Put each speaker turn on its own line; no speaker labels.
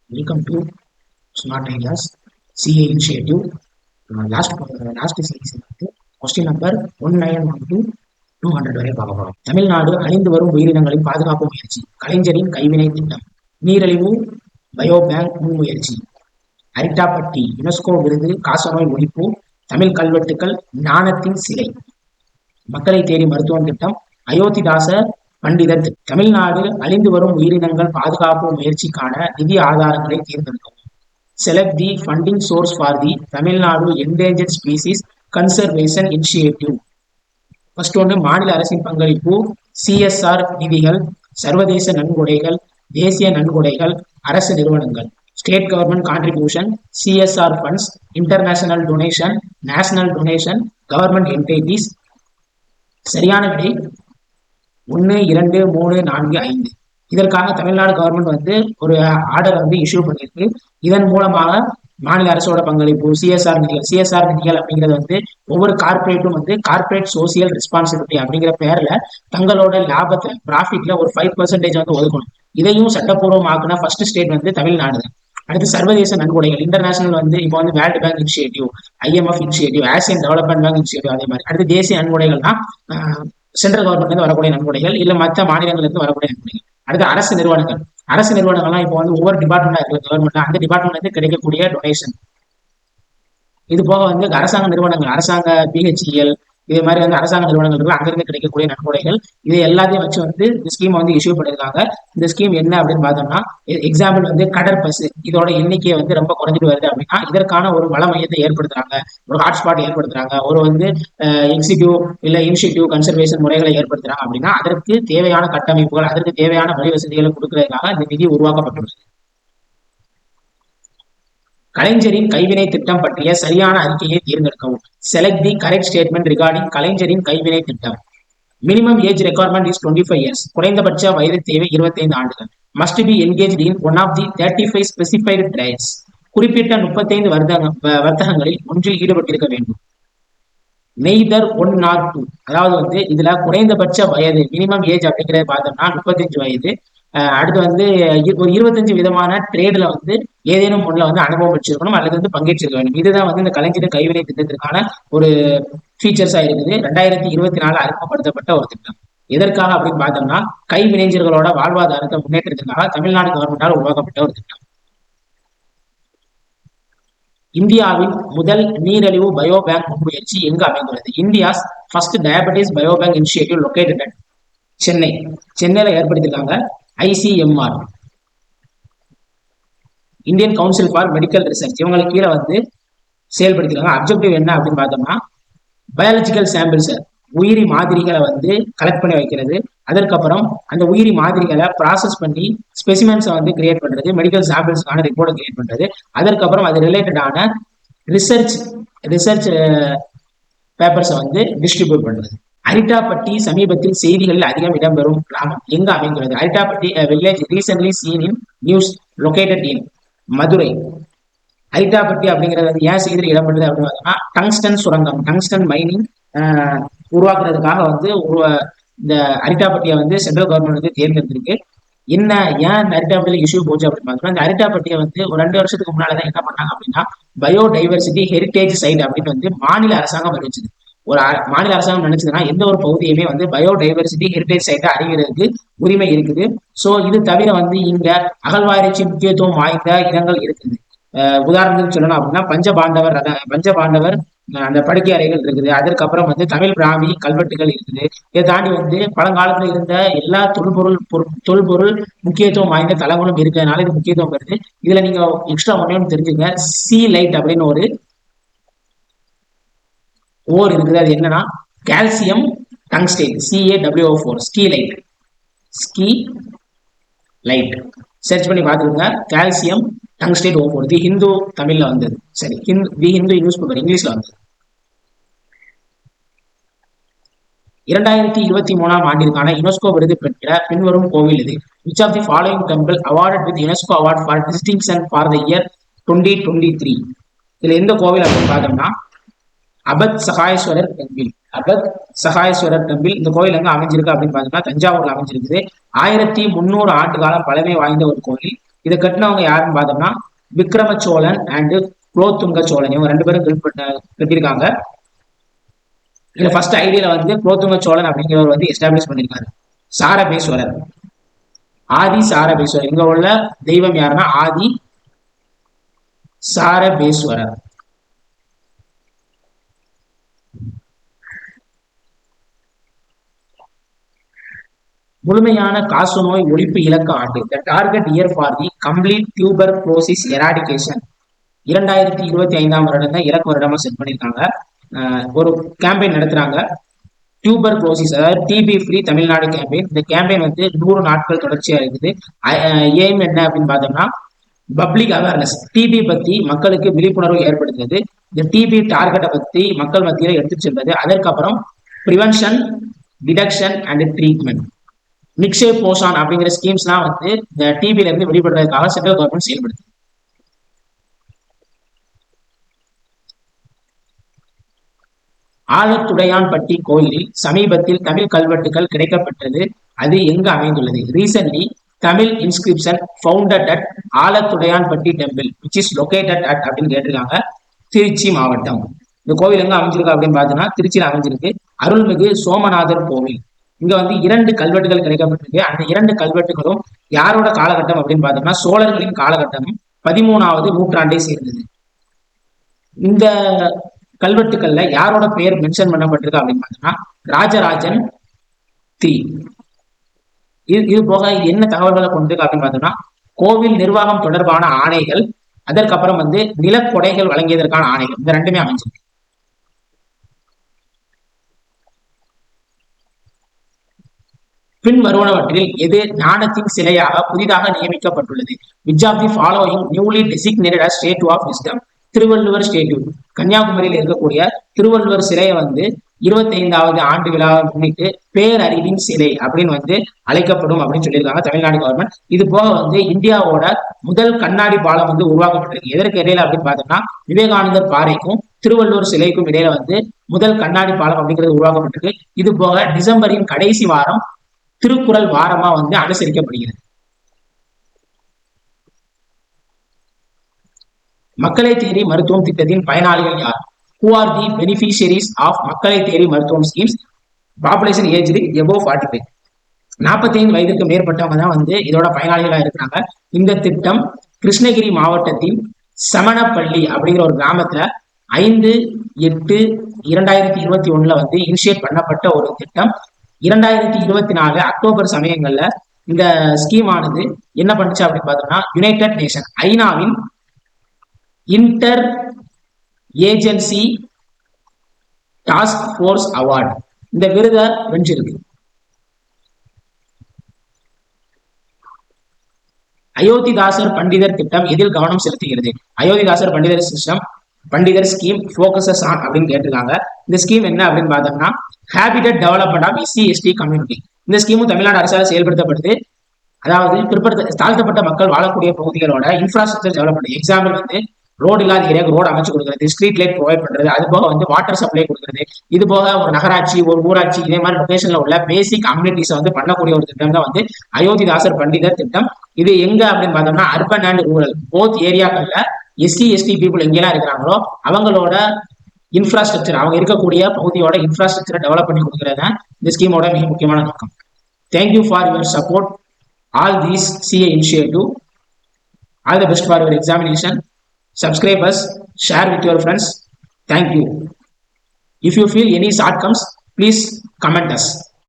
Welcome to Smart Ideas CA Initiative. Last series வந்து question number 1912 200 வரை பார்க்க போறோம். தமிழ்நாடு அழிந்து வரும் உயிரினங்களின் பாதுகாப்பு முயற்சி, கலைஞரின் கைவினை திட்டம், நீரழிவு பயோ பேங்க் முன்முயற்சி, அரிட்டாப்பட்டி யுனெஸ்கோ விருது, காசநோய் ஒழிப்பு, தமிழ் கல்வெட்டுக்கள், ஞானத்தின் சிலை, மக்களை தேடி மருத்துவம் திட்டம், அயோத்திதாச பண்டிதர் திட்டம். தமிழ்நாடு அழிந்து வரும் உயிரினங்கள் பாதுகாப்பு முயற்சிக்கான நிதி ஆதாரங்களை தேர்ந்தெடுக்கவும். Select the funding source for the Tamil Nadu Endangered Species Conservation Initiative. First ஒன்று மாநில அரசின் பங்களிப்பு, சிஎஸ்ஆர் நிதிகள், சர்வதேச நன்கொடைகள், தேசிய நன்கொடைகள், அரசு நிறுவனங்கள். State government contribution, CSR funds, international donation, national donation, government entities. சரியான விடை 1, 2, 3, 4, 5. இதற்காக தமிழ்நாடு கவர்மெண்ட் வந்து ஒரு ஆர்டர் வந்து இஷ்யூ பண்ணியிருக்கு. இதன் மூலமாக மாநில அரசோட பங்களிப்பு, சிஎஸ்ஆர் நிதிகள் அப்படிங்கிறது வந்து ஒவ்வொரு கார்பரேட்டும் வந்து கார்பரேட் சோசியல் ரெஸ்பான்சிபிலிட்டி அப்படிங்கிற பேர்ல தங்களோட லாபத்தை ப்ராஃபிட்ல ஒரு 5% வந்து ஒதுக்கணும். இதையும் சட்டப்பூர்வமாக்குன ஃபர்ஸ்ட் ஸ்டேட் வந்து தமிழ்நாடு தான். அடுத்து சர்வதேச நன்கொடைகள், இன்டர்நேஷனல் வந்து இப்போ வந்து world bank initiative, IMF initiative, Asian development bank initiative, அதே மாதிரி. அடுத்து தேசிய நன்கொடைகள்னா சென்ட்ரல் கவர்மெண்ட்ல இருந்து வரக்கூடிய நன்கொடைகள், இல்ல மற்ற மாநிலங்களுக்கு வரக்கூடிய நன்கொடைகள். அடுத்து அரசு நிறுவனங்கள். அரசு நிறுவனங்கள்லாம் இப்போ வந்து ஒவ்வொரு டிபார்ட்மெண்டா இருக்கு கவர்மெண்ட்ல, அந்த டிபார்ட்மெண்ட்ல இருந்து கிடைக்கக்கூடிய டொனேஷன். இது போக வந்து அரசாங்க நிறுவனங்கள், அரசாங்க பிஹெச்இஎல், இது மாதிரி வந்து அரசாங்க நிறுவனங்கள் இருக்கு, அங்கிருந்து கிடைக்கக்கூடிய நன்கொடைகள். இது எல்லாத்தையும் வச்சு வந்து இந்த ஸ்கீம் வந்து இஷ்யூ பண்ணியிருக்காங்க. இந்த ஸ்கீம் என்ன அப்படின்னு பார்த்தோம்னா, எக்ஸாம்பிள் வந்து கடற்பசு, இதோட எண்ணிக்கை வந்து ரொம்ப குறைஞ்சிட்டு வருது அப்படின்னா இதற்கான ஒரு வள மையத்தை ஏற்படுத்துறாங்க, ஒரு ஹாட்ஸ்பாட் ஏற்படுத்துறாங்க, ஒரு வந்து எக்ஸிக்யூ இல்ல இனிஷியேட்டிவ் கன்சர்வேஷன் முறைகளை ஏற்படுத்துறாங்க அப்படின்னா அதற்கு தேவையான கட்டமைப்புகள், அதற்கு தேவையான வழி வசதிகளை கொடுக்கறதுக்காக இந்த நிதி உருவாக்கப்பட்டுள்ளது. கலைஞரின் கைவினை திட்டம் பற்றிய சரியான அறிக்கையை தேர்ந்தெடுக்கவும். Select the correct statement regarding கலைஞரின் கைவினை திட்டம். Minimum age requirement is 25 years. குறைந்தபட்ச வயது தேவை 25 ஆண்டுகள். Must be engaged in one of the 35 specified trades. குறிப்பிட்ட 35 வர்த்தகங்களில் ஒன்றில் ஈடுபட்டிருக்க வேண்டும். Neither 1 or 2. அதாவது வந்து இதுல குறைந்தபட்ச வயது மினிமம் ஏஜ் அப்படிங்கிறத பார்த்தோம்னா 35 வயது. அடுத்து வந்து ஒரு 25 விதமான ட்ரேட்ல வந்து ஏதேனும் ஒண்ணுல வந்து அனுபவம் வச்சிருக்கணும் அல்லது வந்து பங்கேற்றிருக்க வேண்டும். இதுதான் வந்து இந்த கலைஞர் கைவினை திட்டத்திற்கான ஒரு ஃபீச்சர்ஸா இருக்குது. 2024 அறிமுகப்படுத்தப்பட்ட ஒரு திட்டம். எதற்காக அப்படின்னு பார்த்தோம்னா கைவினைஞர்களோட வாழ்வாதாரத்தை முன்னேற்றத்திற்காக தமிழ்நாடு கவர்மெண்டால் உருவாக்கப்பட்ட ஒரு திட்டம். இந்தியாவின் முதல் நீரழிவு பயோ பேங்க் முன்முயற்சி எங்கு அமைந்துள்ளது? India's first diabetes bio bank initiative located at Chennai. சென்னையில ஏற்படுத்தியிருக்காங்க. ICMR, Indian council for medical research, இவங்களுக்கு கீழே வந்து செயல்படுத்திருக்காங்க. அப்ஜெக்டிவ் என்ன அப்படின்னு பார்த்தோம்னா பயாலஜிக்கல் சாம்பிள்ஸ், உயிரி மாதிரிகளை வந்து கலெக்ட் பண்ணி வைக்கிறது, அதற்கப்புறம் அந்த உயிரி மாதிரிகளை ப்ராசஸ் பண்ணி ஸ்பெசிமென்ஸை வந்து கிரியேட் பண்றது, மெடிக்கல் சாம்பிள்ஸ்க்கான ரிப்போர்ட்டை கிரியேட் பண்றது, அதற்கப்புறம் அது ரிலேட்டடான ரிசர்ச் பேப்பர்ஸை வந்து டிஸ்ட்ரிபியூட் பண்றது. அரிட்டாப்பட்டி சமீபத்தில் செய்திகளில் அதிகம் இடம்பெறும் கிராமம் எங்க அமைந்துள்ளது? Arittapatti village recently seen in news located in Madurai. Arittapatti அப்படிங்கிறது வந்து ஏன் செய்தியில் இடம்பெற்றது அப்படின்னு பார்த்தோம்னா டங்ஸ்டன் சுரங்கம், டங்ஸ்டன் மைனிங் உருவாக்குறதுக்காக வந்து இந்த அரிட்டாப்பட்டியை வந்து சென்ட்ரல் கவர்மெண்ட் வந்து தேர்ந்தெடுத்திருக்கு. என்ன ஏன் அரிட்டாப்பட்டியில இஷ்யூ போச்சு அப்படின்னு பார்த்தோம்னா இந்த அரிட்டாப்பட்டியை வந்து ஒரு 2 வருஷத்துக்கு முன்னாலதான் என்ன பண்ணாங்க அப்படின்னா பயோடைவர்சிட்டி ஹெரிட்டேஜ் சைட் அப்படின்னு வந்து மாநில அரசாங்கம் அறிவிச்சது. ஒரு மாநில அரசாங்கம் நினைச்சதுன்னா எந்த ஒரு பகுதியுமே வந்து பயோடைவர்சிட்டி ஹெரிட்டேஜ் சைட்டை அறிவிக்கிறதுக்கு உரிமை இருக்குது. சோ இது தவிர வந்து இங்க அகழ்வாராய்ச்சி முக்கியத்துவம் வாய்ந்த இடங்கள் இருக்குது. உதாரணத்துக்கு சொல்லணும் அப்படின்னா பஞ்சபாண்டவர் அந்த படுக்கை அறைகள் இருக்குது. அதற்கப்புறம் வந்து தமிழ் பிராமி கல்வெட்டுகள் இருக்குது. இதை தாண்டி வந்து பழங்காலத்துல இருந்த எல்லா தொல்பொருள் முக்கியத்துவம் வாய்ந்த தளங்களும் இருக்கிறதுனால இது முக்கியத்துவம் வருது. இதுல நீங்க எக்ஸ்ட்ரா ஒன்னு தெரிஞ்சுங்க, சி லைட் அப்படின்னு ஒரு ஓர் இருக்குது. அது என்னன்னா calcium tungstate, CaWO4, scheelite search பண்ணி பார்த்துக்கோங்க. கால்சியம் டங்ஸ்டேட் O4, தி ஹிந்து தமிழ்ல வந்தது. சரி, தி ஹிந்து நியூஸ் பேப்பர் இங்கிலீஷ்ல வந்தது. 2023 ஆண்டிற்கான யுனெஸ்கோ விருது பெற்ற பின்வரும் கோவில் இது? Which of the following temple awarded with UNESCO award for distinction for the year 2023? இதுல எந்த கோவில் அப்படின்னு பார்த்தோம்னா அபத் சகாயேஸ்வரர் டெம்பிள். இந்த கோயில் எங்க அமைஞ்சிருக்கு அப்படின்னு பார்த்தோம்னா தஞ்சாவூர்ல அமைஞ்சிருக்குது. 1300 ஆண்டு காலம் பழமை வாய்ந்த ஒரு கோயில். இதை கட்டினவங்க யாருன்னு பார்த்தோம்னா விக்ரம சோழன் அண்ட் குலோத்துங்க சோழன், இவங்க 2 பேரும் கட்டியிருக்காங்க. இதுல ஃபர்ஸ்ட் ஐடியில வந்து குலோத்துங்க சோழன் அப்படிங்கிறவர் வந்து எஸ்டாப்ளிஷ் பண்ணியிருக்காரு. சாரபேஸ்வரர், ஆதி சாரபேஸ்வரர், இங்க உள்ள தெய்வம் யாருன்னா ஆதி சாரபேஸ்வரர். முழுமையான காசநோய் ஒழிப்பு இலக்கு ஆண்டு. The target year for the complete tuberculosis eradication 2025 வருடம் தான் இலக்கு வருடமா செட் பண்ணியிருக்காங்க. ஒரு கேம்பெயின் நடத்துறாங்க, டியூபர் குளோசிஸ், அதாவது டிபி ஃப்ரீ தமிழ்நாடு கேம்பெயின். இந்த கேம்பெயின் வந்து 100 நாட்கள் தொடர்ச்சியா இருக்குது. எய்ம் என்ன அப்படின்னு பார்த்தோம்னா பப்ளிக் அவேர்னஸ், டிபி பத்தி மக்களுக்கு விழிப்புணர்வு ஏற்படுத்துறது, இந்த டிபி டார்கெட்டை பத்தி மக்கள் மத்தியில எடுத்து செல்வது, அதற்கப்புறம் prevention, detection and treatment. Nikshay Poshan அப்படிங்கிற ஸ்கீம்ஸ்லாம் வந்து இந்த டிபில இருந்து வெளிப்படுறதுக்காக சென்ட்ரல் கவர்மெண்ட் செயல்படுது. ஆலத்துடையான்பட்டி கோயிலில் சமீபத்தில் தமிழ் கல்வெட்டுகள் கிடைக்கப்பெற்றது. அது எங்கு அமைந்துள்ளது? Recently Tamil inscription founded at Alathudaiyanpatti temple which is located at அப்படின்னு கேட்டிருக்காங்க. திருச்சி மாவட்டம். இந்த கோவில் எங்க அமைஞ்சிருக்கு அப்படின்னு பார்த்தோம்னா திருச்சியில் அமைஞ்சிருக்கு. அருள்மிகு சோமநாதர் கோவில். இங்க வந்து 2 கல்வெட்டுகள் கிடைக்கப்பட்டிருக்கு. அந்த 2 கல்வெட்டுகளும் யாரோட காலகட்டம் அப்படின்னு பார்த்தோம்னா சோழர்களின் காலகட்டம், 13வது நூற்றாண்டை சேர்ந்தது. இந்த கல்வெட்டுக்கள்ல யாரோட பெயர் மென்ஷன் பண்ணப்பட்டிருக்கு அப்படின்னு பார்த்தோம்னா ராஜராஜன் 3. இது போக இது என்ன தகவல்களை கொண்டிருக்கு அப்படின்னு பார்த்தோம்னா கோவில் நிர்வாகம் தொடர்பான ஆணைகள், அதற்கப்புறம் வந்து நிலக்கொடைகள் வழங்கியதற்கான ஆணைகள், இந்த 2மே அமைஞ்சிருக்கு. பின் வருவனவற்றில் எது ஞானத்தின் சிலையாக புதிதாக நியமிக்கப்பட்டுள்ளது? Which of the following newly designated as statue of wisdom? Thiruvalluvar statue. கன்னியாகுமரியில் இருக்கக்கூடிய திருவள்ளுவர் சிலையை வந்து 25வது ஆண்டு விழாவை முன்னிட்டு பேரறிவின் சிலை அப்படின்னு வந்து அழைக்கப்படும் அப்படின்னு சொல்லியிருக்காங்க தமிழ்நாடு கவர்மெண்ட். இது போக வந்து இந்தியாவோட முதல் கண்ணாடி பாலம் வந்து உருவாக்கப்பட்டிருக்கு. எதற்கு இடையில அப்படின்னு பார்த்தோம்னா விவேகானந்தர் பாறைக்கும் திருவள்ளுவர் சிலைக்கும் இடையில வந்து முதல் கண்ணாடி பாலம் அப்படிங்கிறது உருவாக்கப்பட்டிருக்கு. இது போக டிசம்பரின் கடைசி வாரம் திருக்குறள் வாரமா வந்து அனுசரிக்கப்படுகிறது. மக்களை தேடி மருத்துவம் திட்டத்தின் பயனாளிகள் யார்? Who are the beneficiaries of மக்களை தேடி மருத்துவம் ஸ்கீம்ஸ்? Population aged above 45. 45 வயதுக்கு மேற்பட்டவங்க தான் வந்து இதோட பயனாளிகளா இருக்கிறாங்க. இந்த திட்டம் கிருஷ்ணகிரி மாவட்டத்தின் சமணப்பள்ளி அப்படிங்கிற ஒரு கிராமத்துல 5/8/2021 வந்து இனிஷியேட் பண்ணப்பட்ட ஒரு திட்டம். 2024 அக்டோபர் சமயங்கள்ல இந்த ஸ்கீம் ஆனது என்ன பண்ணுச்சு அப்படின்னு பார்த்தோம்னா யுனைடெட் நேஷன் ஐநாவின் inter agency task force award இந்த விருதை வென்றிருக்கு. அயோத்திதாசர் பண்டிதர் திட்டம் எதில் கவனம் செலுத்துகிறது? அயோத்திதாசர் பண்டிதர் சிஸ்டம் பண்டிதர் ஸ்கீம் ஃபோக்கஸஸ் ஆன் அப்படின்னு கேட்டிருக்காங்க. இந்த ஸ்கீம் என்ன அப்படின்னு பார்த்தோம்னா habitat development of SC ST community. இந்த ஸ்கீமும் தமிழ்நாடு அரசால் செயல்படுத்தப்படுது. அதாவது தாழ்த்தப்பட்ட மக்கள் வாழக்கூடிய பகுதிகளோட இன்ஃப்ராஸ்ட்ரக்சர் டெவலப்மெண்ட். எக்ஸாம்பிள் வந்து ரோடு இல்லாத ஏரியாவுக்கு ரோடு அமைச்சு கொடுக்குறது, ஸ்ட்ரீட் லைட் ப்ரொவைட் பண்றது, அது போக வந்து வாட்டர் சப்ளை கொடுக்குறது, இது போக ஒரு நகராட்சி ஒரு ஊராட்சி இதே மாதிரி லொகேஷன்ல உள்ள பேசிக் அம்யூனிட்டிஸ் வந்து பண்ணக்கூடிய ஒரு திட்டம் தான் வந்து அயோத்திதாசர் பண்டிதர் திட்டம். இது எங்க அப்படின்னு பார்த்தோம்னா அர்பன் அண்ட் ரூரல் போத் ஏரியாக்கள்ல எஸ்சி எஸ்டி பீப்புள் எங்கெல்லாம் இருக்கிறாங்களோ அவங்களோட இன்ஃப்ராஸ்ட்ரக்சர், அவங்க இருக்கக்கூடிய பகுதியோட இன்ஃப்ராஸ்ட்ரக்சரை டெவலப் பண்ணி கொடுக்கறது இந்த ஸ்கீமோட மிக முக்கியமான நோக்கம். Thank you for your support all these CA initiative. All the best for your examination. Subscribe us, share with your friends. Thank you. If you feel any shortcomings, please comment us.